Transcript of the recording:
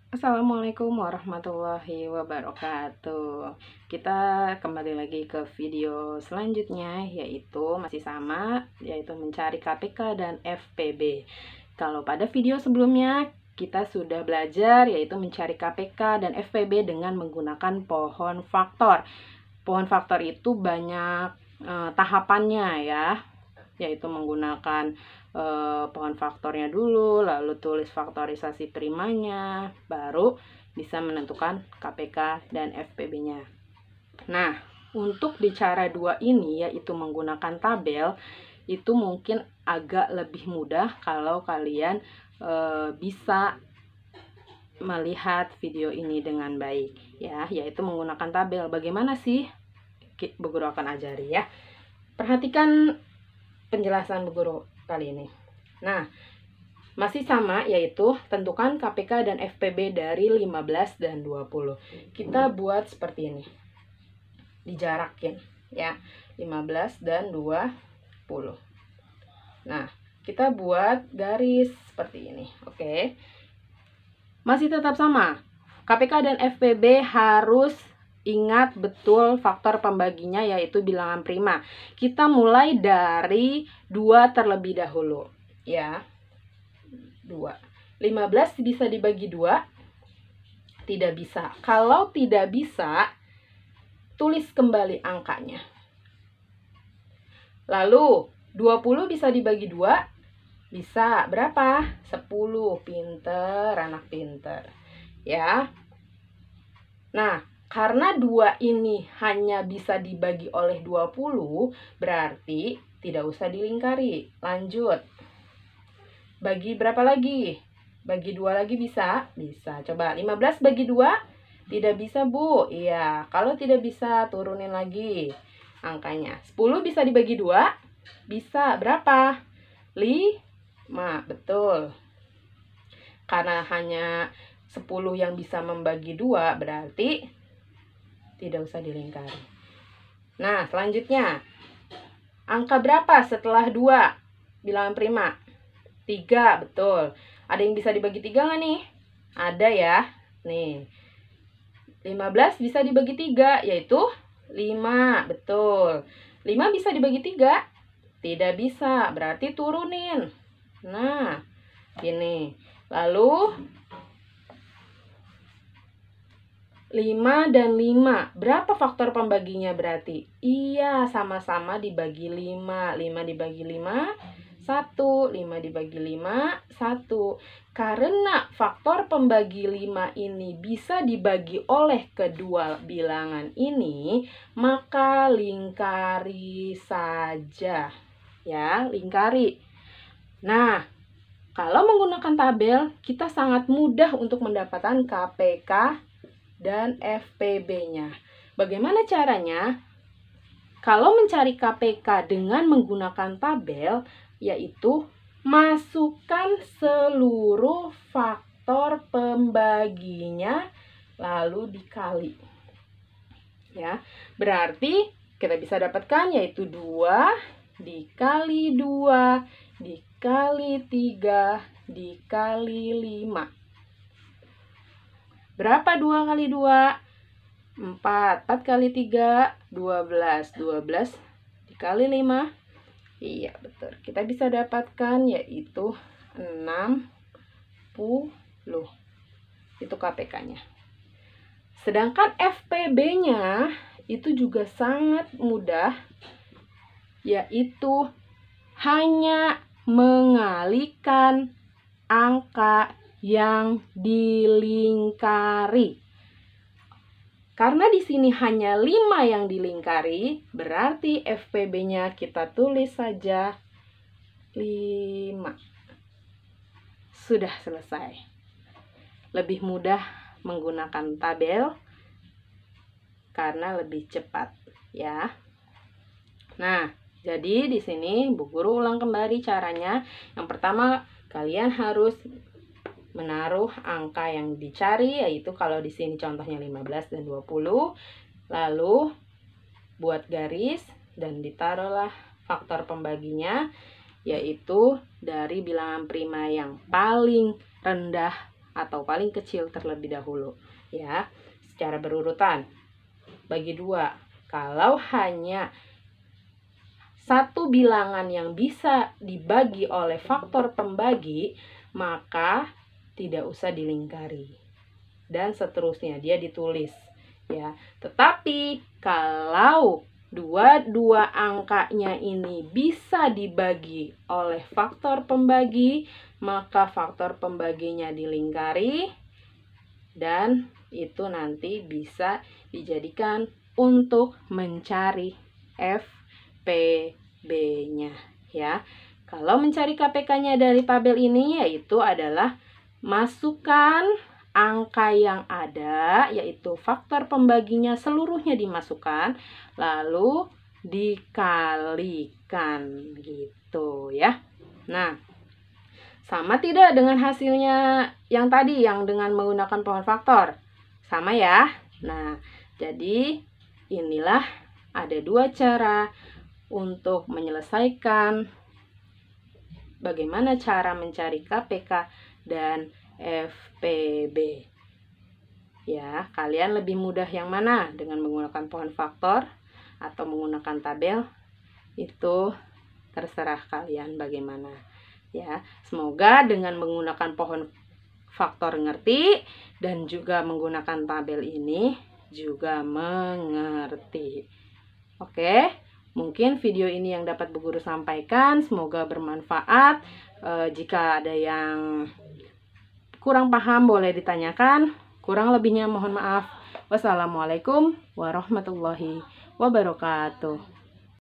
Assalamualaikum warahmatullahi wabarakatuh. Kita kembali lagi ke video selanjutnya, yaitu masih sama, yaitu mencari KPK dan FPB. Kalau pada video sebelumnya kita sudah belajar yaitu mencari KPK dan FPB dengan menggunakan pohon faktor. Pohon faktor itu banyak tahapannya ya, yaitu menggunakan pohon faktornya dulu, lalu tulis faktorisasi primanya, baru bisa menentukan KPK dan FPB-nya. Nah, untuk di cara 2 ini, yaitu menggunakan tabel, itu mungkin agak lebih mudah kalau kalian bisa melihat video ini dengan baik ya, yaitu menggunakan tabel. Bagaimana sih? Bu Guru akan ajari ya. Perhatikan penjelasan Bu Guru kali ini. Nah, masih sama, yaitu tentukan KPK dan FPB dari 15 dan 20. Kita buat seperti ini. Dijarakin ya, 15 dan 20. Nah, kita buat garis seperti ini. Oke. Masih tetap sama. KPK dan FPB harus ingat betul faktor pembaginya, yaitu bilangan prima. Kita mulai dari 2 terlebih dahulu ya. 2. 15 bisa dibagi 2? Tidak bisa. Kalau tidak bisa, tulis kembali angkanya. Lalu 20 bisa dibagi 2? Bisa. Berapa? 10. Pinter, anak pinter ya. Nah, karena 2 ini hanya bisa dibagi oleh 20, berarti tidak usah dilingkari. Lanjut. Bagi berapa lagi? Bagi 2 lagi bisa? Bisa. Coba 15 bagi 2? Tidak bisa, Bu. Iya, kalau tidak bisa turunin lagi angkanya. 10 bisa dibagi 2? Bisa. Berapa? 5. Betul. Karena hanya 10 yang bisa membagi 2, berarti tidak usah dilingkari. Nah, selanjutnya. Angka berapa setelah 2? Bilangan prima. 3, betul. Ada yang bisa dibagi 3 nggak nih? Ada ya. Nih. 15 bisa dibagi 3, yaitu 5, betul. 5 bisa dibagi 3? Tidak bisa, berarti turunin. Nah, gini. Lalu 5 dan 5. Berapa faktor pembaginya berarti? Iya, sama-sama dibagi 5. 5 dibagi 5, 1. 5 dibagi 5, 1. Karena faktor pembagi 5 ini bisa dibagi oleh kedua bilangan ini, maka lingkari saja. Ya, lingkari. Nah, kalau menggunakan tabel, kita sangat mudah untuk mendapatkan KPK dan FPB-nya. Bagaimana caranya? Kalau mencari KPK dengan menggunakan tabel, yaitu masukkan seluruh faktor pembaginya lalu dikali. Ya, berarti kita bisa dapatkan yaitu 2 dikali 2 dikali 3 dikali 5. Berapa 2 kali 2? 4. 4 kali 3, 12. 12 dikali 5. Iya, betul. Kita bisa dapatkan yaitu 60. Itu KPK-nya. Sedangkan FPB-nya itu juga sangat mudah, yaitu hanya mengalihkan angka yang dilingkari. Karena di sini hanya 5 yang dilingkari, berarti FPB-nya kita tulis saja 5. Sudah selesai. Lebih mudah menggunakan tabel karena lebih cepat ya. Nah, jadi di sini Bu Guru ulang kembali caranya. Yang pertama, kalian harus menaruh angka yang dicari, yaitu kalau di sini contohnya 15 dan 20. Lalu buat garis dan ditaruhlah faktor pembaginya, yaitu dari bilangan prima yang paling rendah atau paling kecil terlebih dahulu ya, secara berurutan. Bagi 2. Kalau hanya satu bilangan yang bisa dibagi oleh faktor pembagi, maka tidak usah dilingkari. Dan seterusnya dia ditulis ya. Tetapi kalau dua angkanya ini bisa dibagi oleh faktor pembagi, maka faktor pembaginya dilingkari dan itu nanti bisa dijadikan untuk mencari FPB-nya ya. Kalau mencari KPK-nya dari tabel ini yaitu adalah masukkan angka yang ada, yaitu faktor pembaginya seluruhnya dimasukkan, lalu dikalikan gitu ya. Nah, sama tidak dengan hasilnya yang tadi yang dengan menggunakan pohon faktor? Sama ya. Nah, jadi inilah ada 2 cara untuk menyelesaikan bagaimana cara mencari KPK dan FPB. Ya, kalian lebih mudah yang mana? Dengan menggunakan pohon faktor atau menggunakan tabel? Itu terserah kalian bagaimana. Ya, semoga dengan menggunakan pohon faktor ngerti dan juga menggunakan tabel ini juga mengerti. Oke, mungkin video ini yang dapat Bu Guru sampaikan, semoga bermanfaat. Jika ada yang kurang paham boleh ditanyakan, kurang lebihnya mohon maaf. Wassalamualaikum warahmatullahi wabarakatuh.